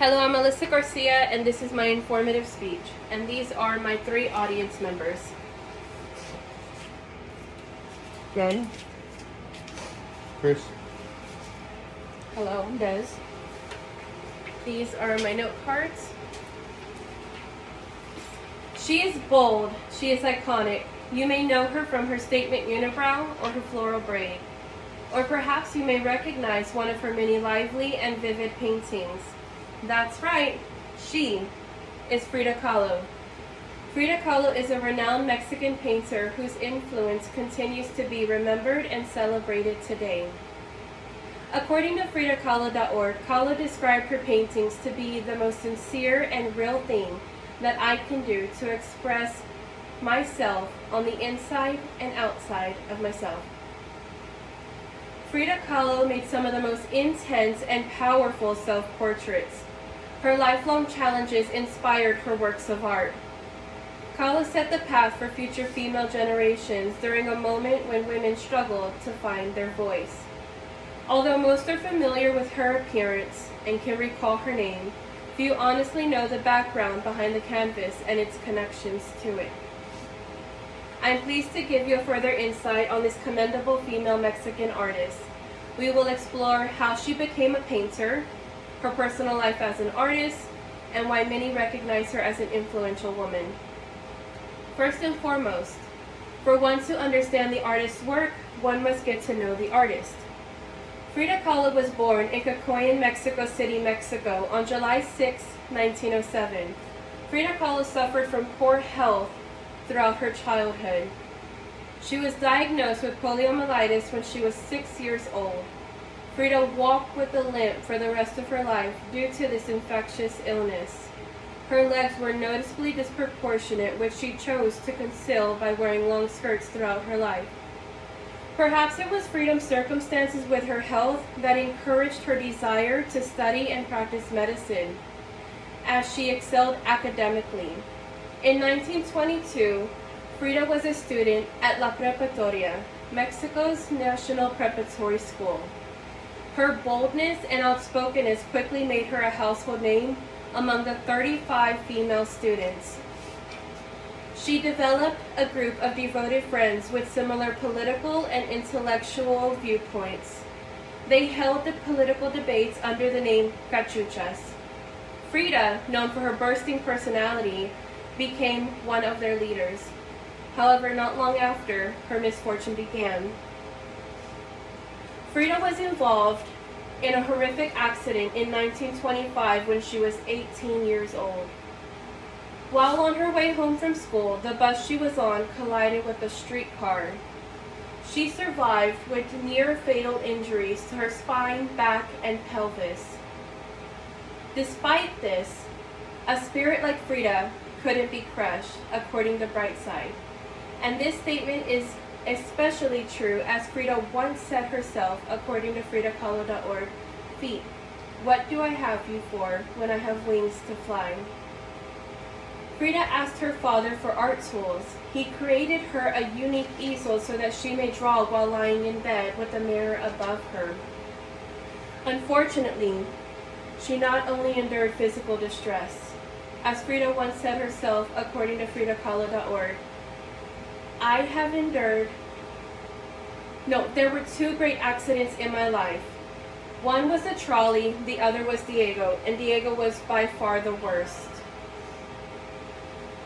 Hello, I'm Melissa Garcia, and this is my informative speech. And these are my 3 audience members. Jen. Chris. Hello, I'm Des. These are my note cards. She is bold. She is iconic. You may know her from her statement unibrow or her floral braid. Or perhaps you may recognize one of her many lively and vivid paintings. That's right, she is Frida Kahlo. Frida Kahlo is a renowned Mexican painter whose influence continues to be remembered and celebrated today. According to FridaKahlo.org, Kahlo described her paintings to be the most sincere and real thing that I can do to express myself on the inside and outside of myself. Frida Kahlo made some of the most intense and powerful self-portraits. Her lifelong challenges inspired her works of art. Kahlo set the path for future female generations during a moment when women struggled to find their voice. Although most are familiar with her appearance and can recall her name, few honestly know the background behind the canvas and its connections to it. I am pleased to give you a further insight on this commendable female Mexican artist. We will explore how she became a painter, her personal life as an artist, and why many recognize her as an influential woman. First and foremost, for one to understand the artist's work, one must get to know the artist. Frida Kahlo was born in Cocoyan, Mexico City, Mexico on July 6, 1907. Frida Kahlo suffered from poor health throughout her childhood. She was diagnosed with poliomyelitis when she was 6 years old. Frida walked with a limp for the rest of her life due to this infectious illness. Her legs were noticeably disproportionate, which she chose to conceal by wearing long skirts throughout her life. Perhaps it was Frida's circumstances with her health that encouraged her desire to study and practice medicine, as she excelled academically. In 1922, Frida was a student at La Preparatoria, Mexico's national preparatory school. Her boldness and outspokenness quickly made her a household name among the 35 female students. She developed a group of devoted friends with similar political and intellectual viewpoints. They held the political debates under the name Cachuchas. Frida, known for her bursting personality, became one of their leaders. However, not long after, her misfortune began. Frida was involved in a horrific accident in 1925 when she was 18 years old. While on her way home from school, the bus she was on collided with a streetcar. She survived with near-fatal injuries to her spine, back, and pelvis. Despite this, a spirit like Frida couldn't be crushed, according to Brightside. And this statement is especially true as Frida once said herself, according to FridaKahlo.org, "Feet, what do I have you for when I have wings to fly?" Frida asked her father for art tools. He created her a unique easel so that she may draw while lying in bed with a mirror above her. Unfortunately, she not only endured physical distress. As Frida once said herself, according to FridaKahlo.org, there were 2 great accidents in my life. One was a trolley, the other was Diego, and Diego was by far the worst.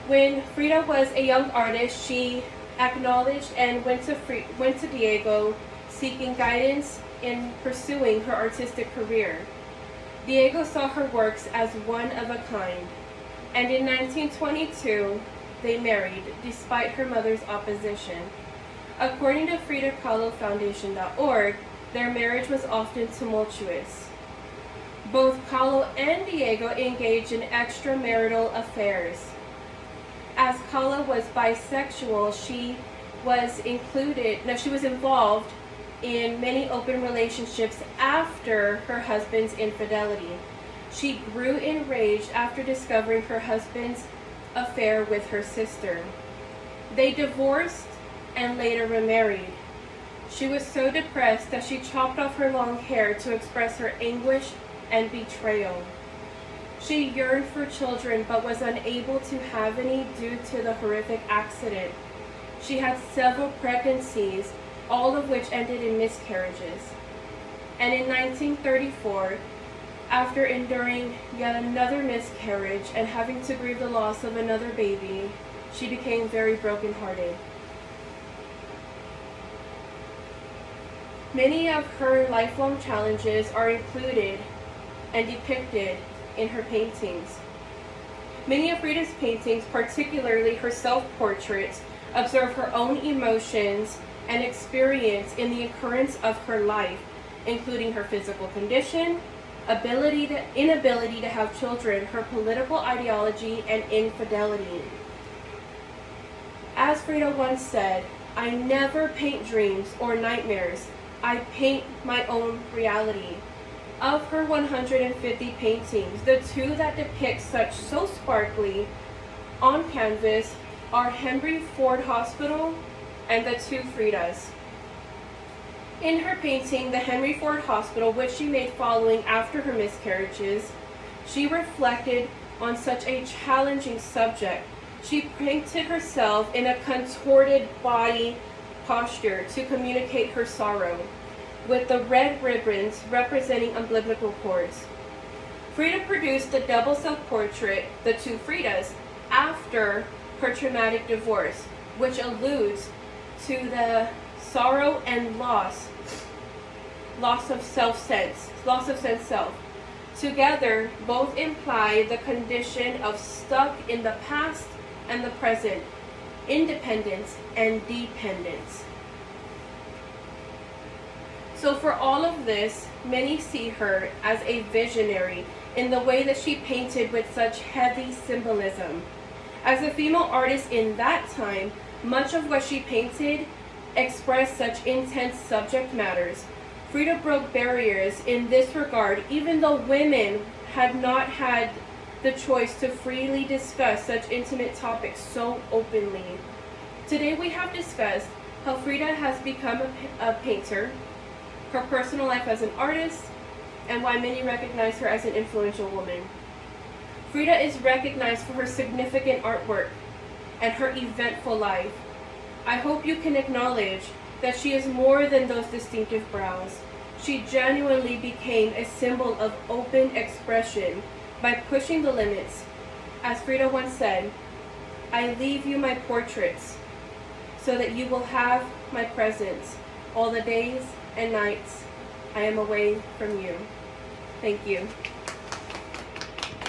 When Frida was a young artist, she acknowledged and went to Diego seeking guidance in pursuing her artistic career. Diego saw her works as one of a kind, and in 1922, they married despite her mother's opposition. According to FridaKahloFoundation.org, their marriage was often tumultuous. Both Kahlo and Diego engaged in extramarital affairs. As Kahlo was bisexual, she was involved in many open relationships after her husband's infidelity. She grew enraged after discovering her husband's affair with her sister. They divorced and later remarried. She was so depressed that she chopped off her long hair to express her anguish and betrayal. She yearned for children but was unable to have any due to the horrific accident. She had several pregnancies, all of which ended in miscarriages. And in 1934, after enduring yet another miscarriage and having to grieve the loss of another baby, she became very brokenhearted. Many of her lifelong challenges are included and depicted in her paintings. Many of Frida's paintings, particularly her self-portraits, observe her own emotions and experience in the occurrence of her life, including her physical condition, inability to have children, her political ideology, and infidelity. As Frida once said, "I never paint dreams or nightmares. I paint my own reality." Of her 150 paintings, the two that depict such so sparkly on canvas are Henry Ford Hospital and the two Fridas. In her painting, the Henry Ford Hospital, which she made following after her miscarriages, she reflected on such a challenging subject. She painted herself in a contorted body posture to communicate her sorrow, with the red ribbons representing umbilical cords. Frida produced the double self-portrait, the two Fridas, after her traumatic divorce, which alludes to the sorrow and loss of self. Together, both imply the condition of stuck in the past and the present, independence and dependence. So for all of this, many see her as a visionary in the way that she painted with such heavy symbolism. As a female artist in that time, much of what she painted expressed such intense subject matters. Frida broke barriers in this regard, even though women had not had the choice to freely discuss such intimate topics so openly. Today we have discussed how Frida has become a painter, her personal life as an artist, and why many recognize her as an influential woman. Frida is recognized for her significant artwork and her eventful life. I hope you can acknowledge that she is more than those distinctive brows. She genuinely became a symbol of open expression by pushing the limits. As Frida once said, "I leave you my portraits so that you will have my presence all the days and nights I am away from you." Thank you.